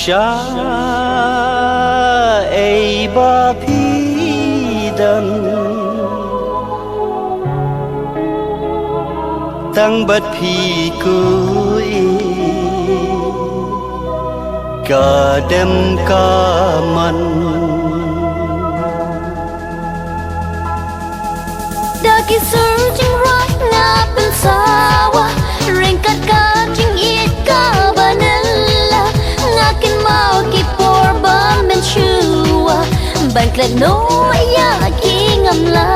Sha ei ba phi dan tăng bất phi kui cả đêm cả man Dagi surging right na pensawa ringkat kajing it ka banela ngakin mau ki porba menshua bangklet no ya ki ngamla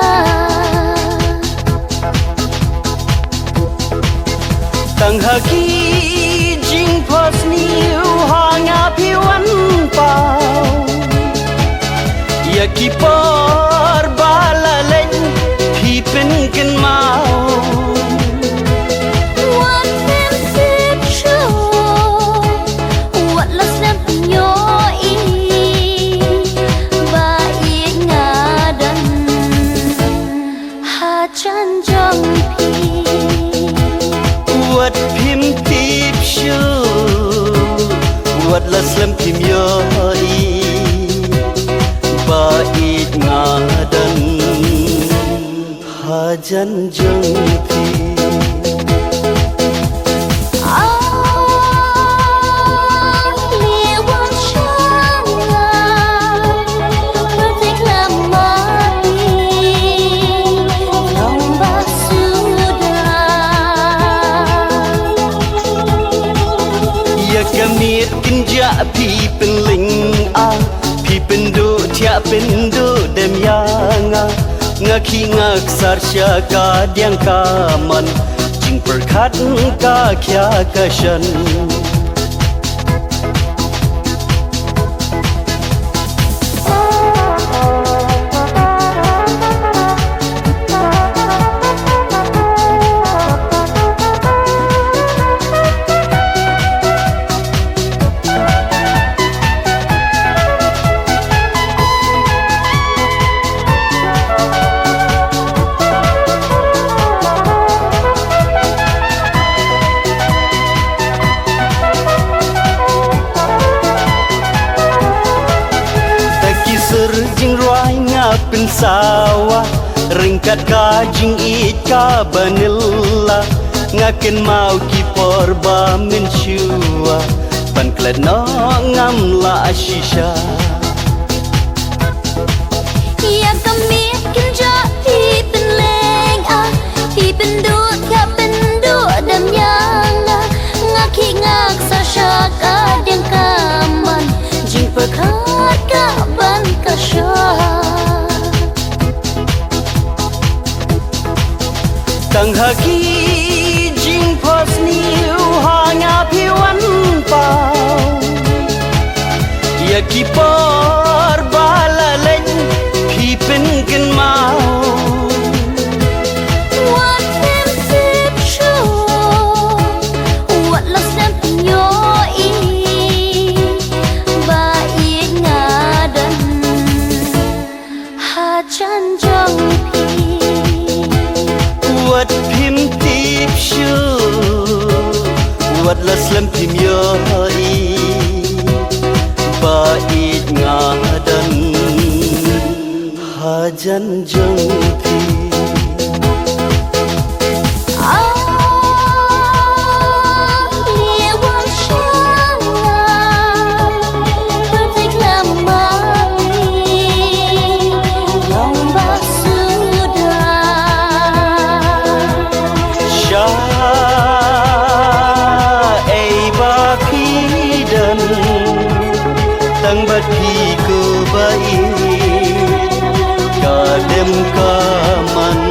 tăng haki jing pas niu hanga piwan pau ya ki porba la len pi pen ken mau Wat phim tiếp shu Wat là slam phim yoi Ba ít ngà đan Ha jan jong phi Kami kinja pi penling a pi pendo tia pendo dem yanga ngaki ngak sarsya ka diang kaman jing perkhat ka kya kashan jing roi nga pensawa ringkat ka jing it ka banilla ngaken mau ki porba menshua panklet no ngam la ashisha ya kami kinja pi penleng a pi pendu ka pendu dam yanga ngaki ngak sa shaka deng kaman jing perkhat ka ban ka Tang haki jing pos niu hanga piwan pau Ya ki por bala len pi pen ken mau What them sip show What lost them yo I Ba I ngadan Ha chan jong pi Wat phim tiếp shu Wat là slam phim yoi Ba ít ngà đan Ha jan jong phi Tăng bất phi cơ bẫy cả đêm cả man